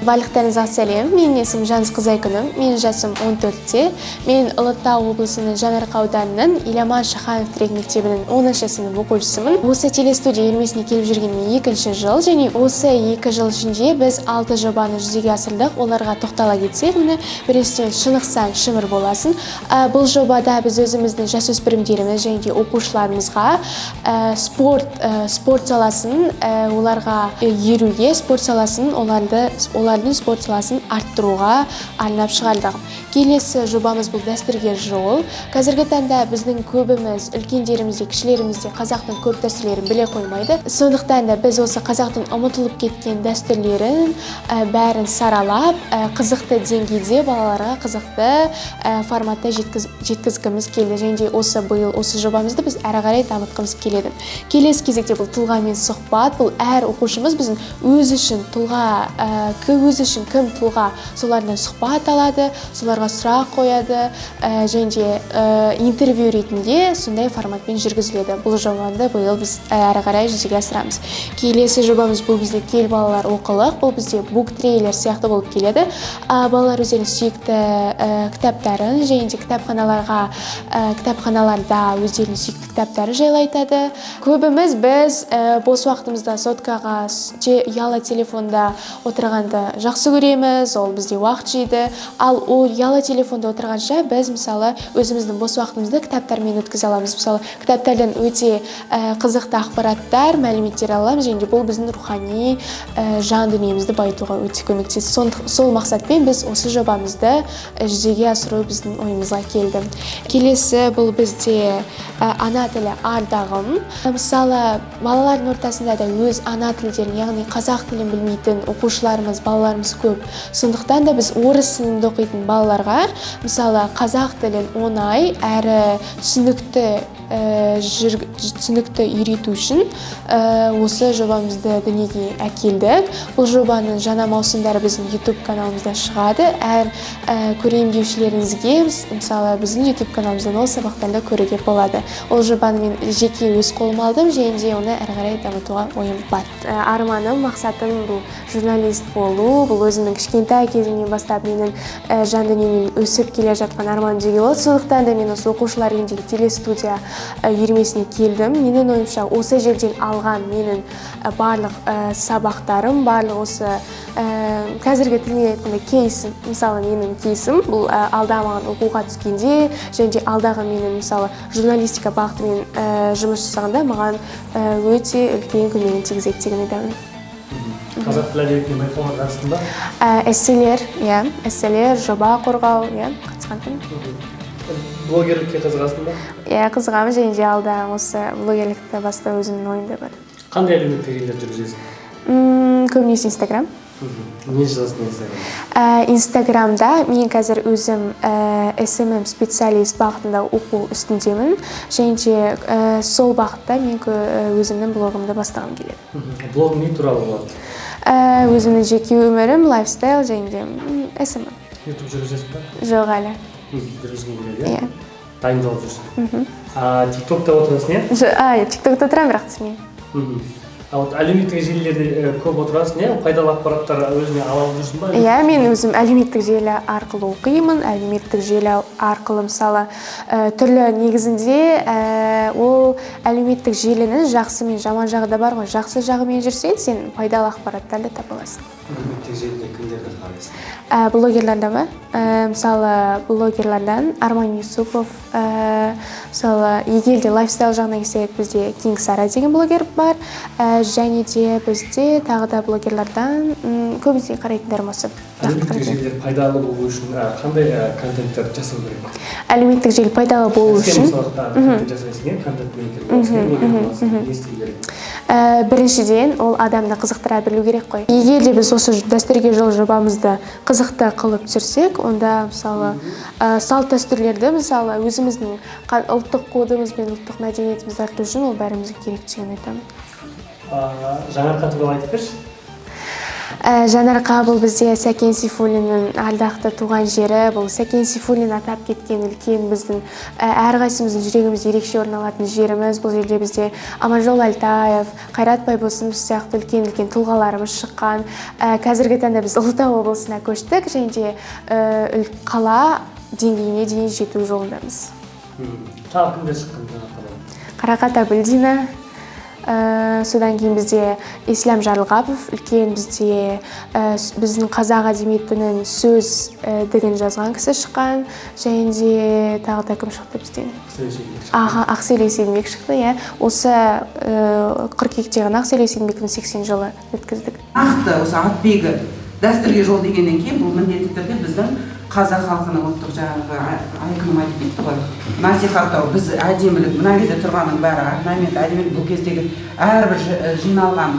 Барлықтарыңызға сәлем. Менің есімім Жаныс Қызайкүнім. Менің жасым 14-те. Мен Ұлытау облысының Жаңаарқа ауданының Иламан Шаханов тірек мектебінің 10-шы сынып оқушысымын. Осы телестудия үйірмесіне келіп жүргеніме 2-ші жыл, және осы 2 жыл ішінде біз 6 жобаны жүзеге асырдық. Оларға тоқтала кетсек, міне біріншіден шынықсаң шымыр боласың. Бұл жобада біз өзіміздің жасөспірімдеріміз және де оқушыларымызға спорт саласын оларға еруге, спорт саласын олардың спорт саласын арттыруға арнап шығардық. Келесі жобамыз бұл дәстүрге жол. Қазіргі таңда біздің көбіміз, үлкендерімізде, кішілерімізде қазақтың көп дәстүрлерін біле қоймайды. Сондықтан да біз осы қазақтың ұмытылып кеткен дәстүрлерін бәрін саралап, қызықты деңгейде балаларға қызықты форматта жеткізгіміз келді. Және де осы жобамызды біз әрі қарай дамытқымыз келеді. Келесі кезекте бұл тұлға мен сұхбат. Бұл әр оқушымыз біздің өзі үшін кім тұлға, солардан сұхбат алады, соларға сұрақ қояды, және де интервью ретінде сондай форматпен жүргізіледі. Бұл жобаны биыл біз әрі қарай жүзеге асырамыз. Келесі жобамыз бұл бізде кел балалар оқылық. Бұл бізде бук трейлер сияқты болып келеді. Балалар өздерінің сүйікті кітаптарын және де кітапханаларда өздерінің сүйікті кітаптары жайлы айтады. Көбіміз біз бос уақытымызда соткаға, ұялы телефонда отырғанды жақсы көреміз, ол бізде уақыт жейді. Ал ол ұялы телефонда отырғанша біз мысалы өзіміздің бос уақытымызды кітаптармен өткізе аламыз. Мысалы кітаптардан өте қызықты ақпараттар, мәліметтер аламыз, және де бұл біздің рухани жан дүниемізді байытуға өте көмектеседі. Сол мақсатпен біз осы жобамызды жүзеге асыру біздің ойымызға келді. Келесі бұл бізде ана тілі ардағым. Мысалы балалардың ортасында да өз ана тілдерін, яғни қазақ тілін білмейтін оқушыларымыз, балаларымыз көп. Сондықтан да біз орыс тілінде оқитын балаларға мысалы қазақ тілін оңай әрі түсінікті үйрету үшін осы жобамызды дүниеге әкелдік. Бұл жобаның жаңа маусымдары біздің YouTube каналымызда шығады. Әр көреймдеушілеріңізге мысалы біздің YouTube каналымыздан ол сабақтарды көруге болады. Ол жобаны мен жеке өз қолыма алдым, және де оны әрі қарай дамытуға ойым бар. Арманым, мақсатым бұл журналист болу. Бұл өзімнің кішкентай кезімнен бастап менің жан дүниемнен өсіп келе жатқан арманым деуге болады. Сондықтан да мен осы оқушылар үйіндегі телестудия үйірмесіне келдім. Менің ойымша осы жерден алған менің барлық сабақтарым, барлық осы қазіргі тілмен айтқанда кейсім, мысалы менің кейсім бұл алда маған оқуға түскенде, және де алдағы менің мысалы журналистика бағытымен жұмыс жасағанда маған өте үлкен көмегін тигізеді деген айтамын. Қазақ тілі әдебиетіне байқауға қатыстың ба? Эсселер, жоба қорғау, қатысқанмын. Блогерлікке қызығасың ба? Қызығамын, және де алда осы блогерлікті бастау өзімнің ойымда бар. Қандай әлеуметтік желілер жүргізесің? Көбінесе Инстаграм. Не жазасың Инстаграмда? Инстаграмда мен қазір өзім SMM специалист бағытында оқу үстіндемін, және де сол бағытта мен өзімнің блогымды бастағым келеді. Блог не туралы болады? Өзімнің жеке өмірім, лайфстайл, және де SMM. YouTube жүргізесің ба? Жоқ әлі. Жүргізгің келеді, дайындалып жүрсің. TikTokта отырасың, TikTokта отырамын, бірақ түсінемін. Әлеуметтік желілерде көп отырасың, пайдалы ақпараттар өзіңе ала жүрсің ба? Мен өзім әлеуметтік желі арқылы оқимын. Әлеуметтік желі арқылы мысалы түрлі негізінде ол әлеуметтік желінің жақсы мен жаман жағы да бар ғой. Жақсы жағымен жүрсең, сен пайдалы ақпараттарды таба аласың. Әлеуметтік желіде кімдерді қарайсың? Блогерлерді ме? Мысалы блогерлерден Арман Юсупов, мысалы егер де лайфстайл жағына келсек, бізде Кинг Сара деген блогер бар, және де бізде тағы да блогерлерден көбінесе қарайтындарым осы. Әлеуметтік желілер пайдалы болу үшін қандай контенттер жасау керек? Әлеуметтік желі пайдалы болу үшін контент жасайсың, контент мейкер боласың, не істеу керек? Біріншіден, ол адамды қызықтыра білу керек қой. Егер де біз осы дәстүрге жол жобамызды қызықты қылып түсірсек, онда мысалы салт дәстүрлерді мысалы өзіміздің ұлттық кодымыз бен ұлттық мәдениетімізді арту үшін ол бәрімізге керек деген айтамын. Жаңаарқа туралы айтып берші. Жанарқа бұл бізде Сәкен Сейфуллиннің алдақты туған жері. Бұл Сәкен Сейфуллин атап кеткен үлкен біздің әрқайсымыздың жүрегімізде ерекше орын алатын жеріміз. Бұл жерде бізде Аманжол Алтаев, Қайрат Байбосынов сияқты үлкен тұлғаларымыз шыққан. Қазіргі таңда біз Ұлытау облысына көштік және де қала деңгейіне дейін жету жолындамыз. Тағы кімдер шыққан Жанарқадан? Қарақат Абылдина, содан кейін бізде Ислам Жарылғапов, үлкен бізде біздің қазақ әдебиетінің сөздігін жазған кісі шыққан, және де тағы да кім шықты бізден? Ақселеу Сейдімбек шықты, осы қыркүйекте ғана Ақселеу Сейдімбектің 80 жылы өткіздік. Нақты осы атбегі дәстүрге жол дегеннен кейін бұл міндетті түрде біздің қазақ халқының ұлттық жаңағы айқыным айтып кетті ғой, насихаттау. Біз әдемілік, мына жерде тұрғанның бәрі орнамент, әдемілік, бұл кездегі әрбір жиналған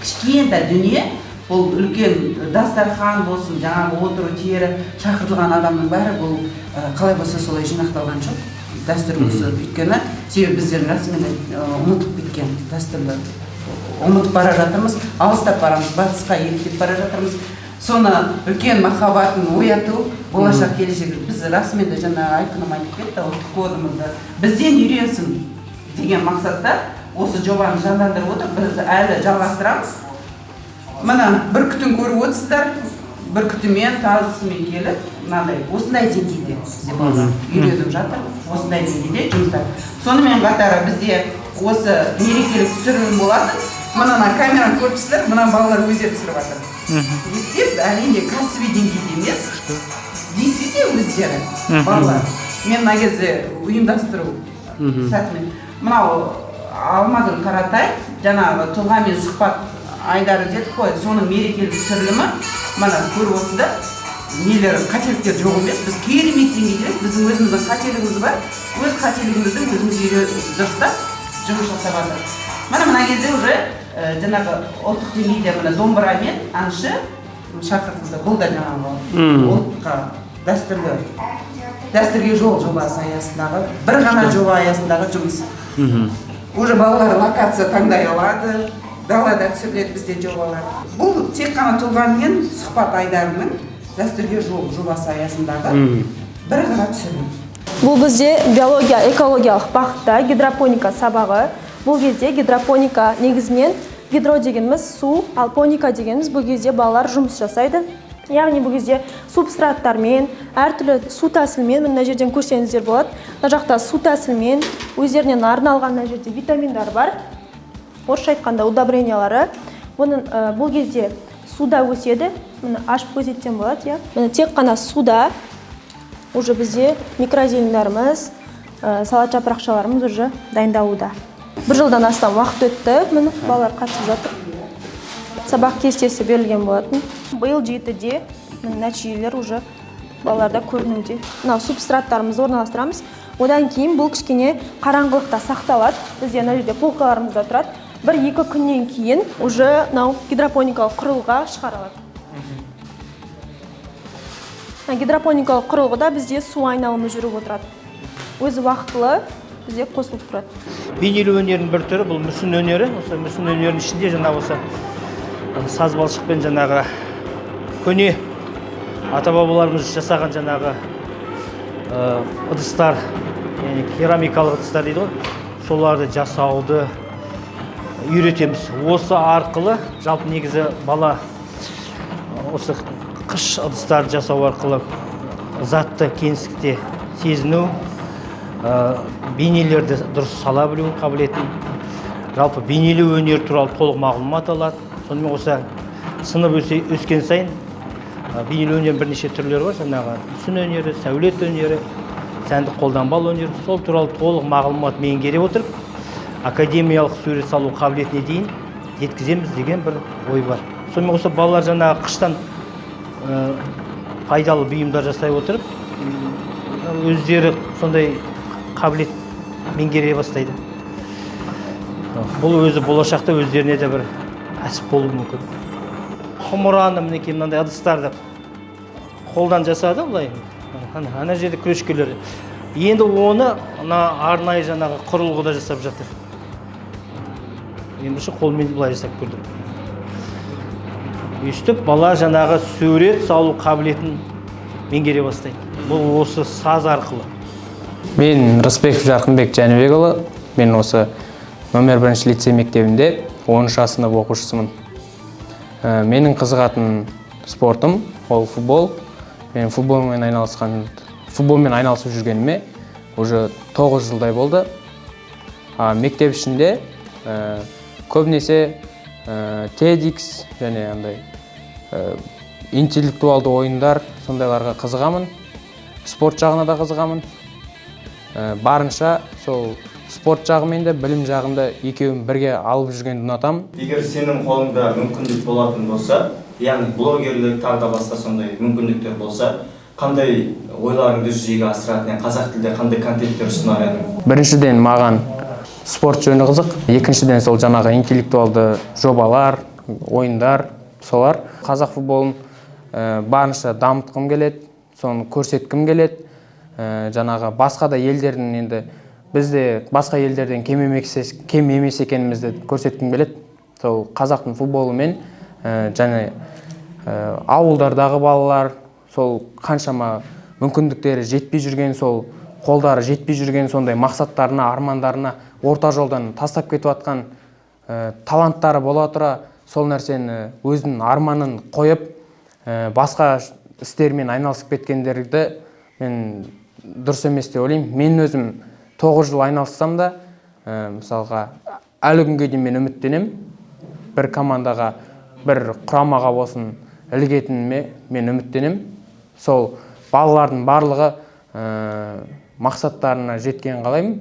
кішкентай дүние, бұл үлкен дастархан болсын, жаңағы отыру тері шақыртылған адамның бәрі бұл қалай болса солай жинақталған жоқ. Дәстүр осы өйткені себебі біздер расымен ұмытып кеткен дәстүрлі ұмытып бара жатырмыз, алыстап барамыз, батысқа еліктеп бара жатырмыз. Соны үлкен махаббатын ояту, болашақ келешек. Біз расымен де жаңа айқыным айтып кетті, ұлттық кодымызды бізден үйренсін деген мақсатта осы жобаны жандандырып отырып, біз әлі жалғастырамыз. Мына бір күтін көріп отырсыздар, бір күтімен, тазысымен келіп, мынандай осындай деңгейде үйреніп жатыр, осындай деңгейде жұмыстар. Сонымен қатар бізде осы мерекелік түсірілім болады. Мына камераны көріп тұрсыздар, мына балалар өздері түсіріп жатыр. Мектеп әрине кәсіби деңгейде емес, десе де өздері балалар. Мен мына кезде ұйымдастыру сәтімен. Мынау Алмагүл Қаратай, жаңағы тұлғамен сұхбат айдары дедік қой, соның мерекелік түсірілімі, мына көріп отырсыздар, нелер қателіктер жоқ емес, біз керемет деңгейде, біздің өзіміздің қателігіміз бар, өз қателігімізді өзіміз дұрыстап жұмыс жасап жатыр. Мына кезде уже жаңағы ұлттық деңгейде мына домбырамен әнші шақыртылды. Бұл да жаңағы ұлтқа дәстүрге жол жобасы аясындағы, бір ғана жоба аясындағы жұмыс. Уже балалар локация таңдай алады, далада түсіріледі бізде жобалар. Бұл тек қана тұлғамен сұхбат айдарының дәстүрге жол жобасы аясындағы бір ғана түсірілім. Бұл бізде биология, экологиялық бағытта гидропоника сабағы. Бұл кезде гидропоника негізінен гидро дегеніміз су, ал поника дегеніміз бұл кезде балалар жұмыс жасайды. Яғни бұл кезде субстраттармен, әртүрлі су тәсілмен, мына жерден көрсеңіздер болады. Мына жақта су тәсілмен, өздерінен арналған мына жерде витаминдар бар. Орысша айтқанда удобрениялары. Бұл кезде суда өседі. Міне ашып көрсетсем болады, Міне тек қана суда уже бізде микрозелендеріміз, салат жапырақшаларымыз уже дайындалуда. Бір жылдан астам уақыт өтті, міне балалар қатысып жатыр. Сабақ кестесі берілген болатын. Биыл 7-де нәтижелер уже балаларда көрінуде. Мынау субстраттарымызды орналастырамыз. Одан кейін бұл кішкене қараңғылықта сақталады. Бізде мына жерде полкаларымызда тұрады. 1-2 күннен кейін уже мынау гидропоникалық құрылғыға шығарылады. Гидропоникалық құрылғыда бізде су айналымы жүріп отырады. Өзі уақытылы бізде қосылып тұрады. Бейнелеу өнерінің бір түрі бұл мүсін өнері. Осы мүсін өнерінің ішінде жаңағы осы саз балшықпен жаңағы көне ата-бабаларымыз жасаған жаңағы ыдыстар, яғни керамикалық ыдыстар дейді ғой. Соларды жасауды үйретеміз. Осы арқылы жалпы негізі бала осы қыш ыдыстарды жасау арқылы затты кеңістікте сезіну, бейнелерді дұрыс сала білу қабілетін, жалпы бейнелеу өнері туралы толық мағлұмат алады. Сонымен осы сынып өскен сайын бейнелеу өнерінің бірнеше түрлері бар. Жаңағы мүсін өнері, сәулет өнері, сәндік қолданбалы өнері. Сол туралы толық мағлұмат меңгере отырып, академиялық сурет салу қабілетіне дейін жеткіземіз деген бір ой бар. Сонымен осы балалар жаңағы қыштан пайдалы бұйымдар жасай отырып, өздері сондай қабілет меңгере бастайды. Бұл өзі болашақта өздеріне де бір кәсіп болуы мүмкін. Құмыраны мінекей мынандай ыдыстарды қолдан жасады былай. Ана жерде күрешкелер. Енді оны арнайы жаңағы құрылғыда жасап жатыр. Енді қолмен былай жасап көрдім. өстіп бала жаңағы сурет салу қабілетін меңгере бастайды. Бұл осы саз арқылы. Мен Рысбеков Жарқынбек Жәнібекұлы. Мен осы номер 1 лицей мектебінде 10 сынып оқушысымын. Менің қызығатын спортым ол футбол. Мен футболмен айналысып жүргеніме уже 9 жылдай болды. Мектеп ішінде көбінесе TEDx және андай интеллектуалды ойындар сондайларға қызығамын. Спорт жағына да қызығамын. Барынша сол спорт жағымен де білім жағында екеуін бірге алып жүргенді ұнатамын. Егер сенің қолыңда мүмкіндік болатын болса, яғни блогерлік тағы да басқа сондай мүмкіндіктер болса, қандай ойларыңды жүзеге асыратын, қазақ тілде қандай контенттер ұсынар едің? Біріншіден маған спорт жөні қызық. Екіншіден сол жаңағы интеллектуалды жобалар, ойындар, солар. Қазақ футболын барынша дамытқым келеді, соны көрсеткім келеді. Жаңағы басқа да елдердің енді бізде басқа елдерден кем емес екенімізді көрсеткім келеді. Сол қазақтың футболымен және ауылдардағы балалар сол қаншама мүмкіндіктері жетпей жүрген, сол қолдары жетпей жүрген сондай мақсаттарына, армандарына орта жолдан тастап кетіп жатқан таланттары бола тұра, сол нәрсені өзінің арманын қойып басқа істермен айналысып кеткендерді мен дұрыс емес деп ойлаймын. Мен өзім 9 жыл айналыссам да, мысалға әлі күнге дейін мен үміттенемін. Бір командаға, бір құрамаға болсын ілігетініме мен үміттенемін. Сол балалардың барлығы мақсаттарына жеткен қалаймын.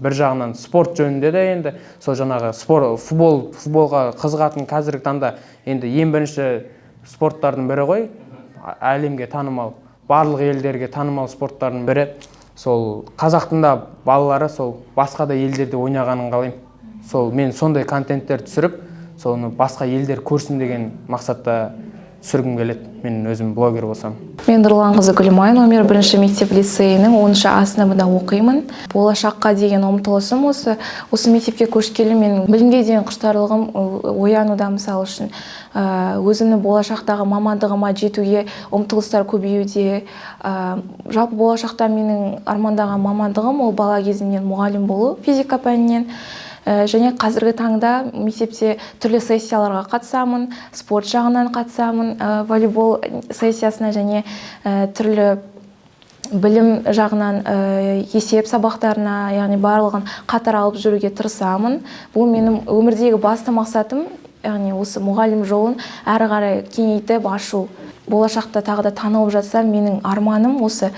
Бір жағынан спорт жөнінде де енді сол жаңағы футболға қызығатын қазіргі таңда енді ең бірінші спорттардың бірі ғой. Әлемге танымал, барлық елдерге танымал спорттардың бірі. Сол қазақтың да балалары сол басқа да елдерде ойнағанын қалаймын. Сол мен сондай контенттер түсіріп, соны басқа елдер көрсін деген мақсатта түсіргім келеді. Мен өзім блогер болсам. Мен Нұрланқызы Гүлмай, номер 1 мектеп лицейінің 10 А сыныбында оқимын. Болашаққа деген ұмтылысым осы мектепке көшкелі мен білімге деген құштарлығым оянуда, мысалы үшін өзімнің болашақтағы мамандығыма жетуге ұмтылыстар көбеюде. Жалпы болашақта менің армандаған мамандығым ол бала кезімнен мұғалім болу, физика пәнінен. Және қазіргі таңда мектепте түрлі сессияларға қатысамын, спорт жағынан қатысамын, волейбол сессиясына және түрлі білім жағынан есеп сабақтарына, яғни барлығын қатар алып жүруге тырысамын. Бұл менің өмірдегі басты мақсатым, яғни осы мұғалім жолын әрі қарай кеңейтіп ашу. Болашақта тағы да танылып жатсам, менің арманым осы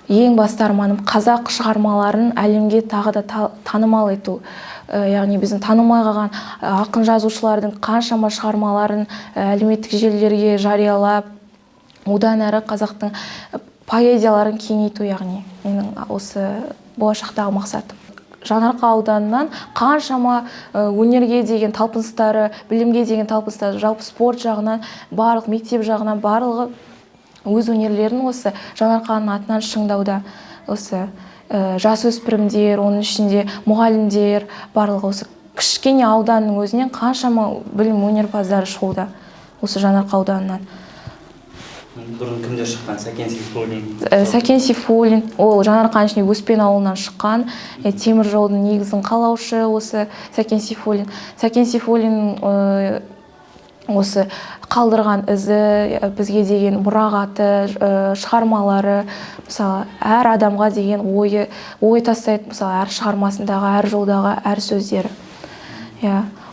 ең басты арманым қазақ шығармаларын әлемге тағы да танымал ету. Яғни біздің танылмай қалған ақын жазушылардың қаншама шығармаларын әлеуметтік желілерге жариялап, одан әрі қазақтың поэзияларын кеңейту, яғни менің осы болашақтағы мақсатым. Жаңарқа ауданынан қаншама өнерге деген талпыныстары, білімге деген талпыныстары, жалпы спорт жағынан, барлық мектеп жағынан барлығы өз өнерлерін осы Жаңарқаның атынан шыңдауда. Осы жасөспірімдер, оның ішінде мұғалімдер, барлығы осы кішкене ауданның өзінен қаншама білім өнерпаздары шығуда осы Жаңарқа ауданынан. Бұрын кімдер шыққан? Сәкен Сейфуллин. Сәкен Сейфуллин, ол Жаңарқаның ішінде Өспен ауылынан шыққан, темір жолдың негізін қалаушы осы Сәкен Сейфуллин. Сәкен Сейфуллин осы қалдырған ізі, бізге деген мұрағаты, шығармалары, мысалы, әр адамға деген ой тастайды, мысалы, әр шығармасындағы, әр жолдағы, әр сөздері.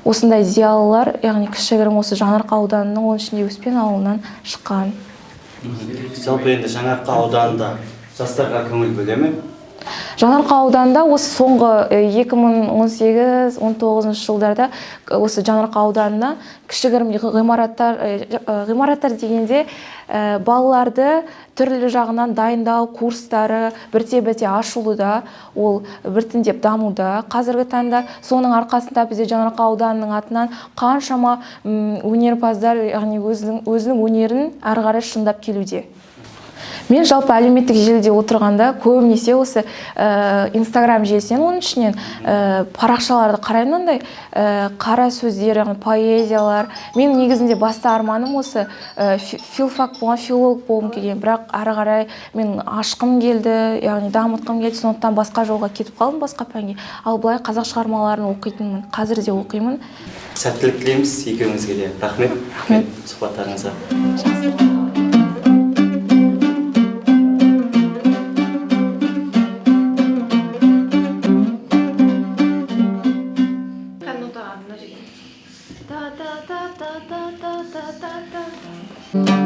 Осындай зиялылар, яғни кішігірім осы Жаңарқа ауданының, оның ішінде Өспен ауылынан шыққан. Жалпы енді Жаңарқа ауданында жастарға көңіл бөле ме? Жаңарқа ауданында осы соңғы 2018-19 жылдарда осы Жаңарқа ауданына кішігірім ғимараттар дегенде балаларды түрлі жағынан дайындау курстары бірте-бірте ашылуда, ол біртіндеп дамуда. Қазіргі таңда соның арқасында бізде Жаңарқа ауданының атынан қаншама өнерпаздар, яғни өзінің өнерін әрі қарай шыңдап келуде. Мен жалпы әлеуметтік желіде отырғанда көбінесе осы Инстаграм желісінен, оның ішінен парақшаларды қараймын, андай қара сөздер, поэзиялар. Мен негізінде басты арманым осы филфак болған, филолог болғым келген, бірақ ары қарай мен ашқым келді, яғни дамытқым келді, сондықтан басқа жолға кетіп қалдым, басқа пәнге. Ал былай қазақ шығармаларын оқитынмын, қазір де оқимын. Сәттілік тілейміз екеуіңізге де. Рахмет. Рахмет сұхбаттарыңызға. Ta ta ta ta ta ta ta ta ta ta.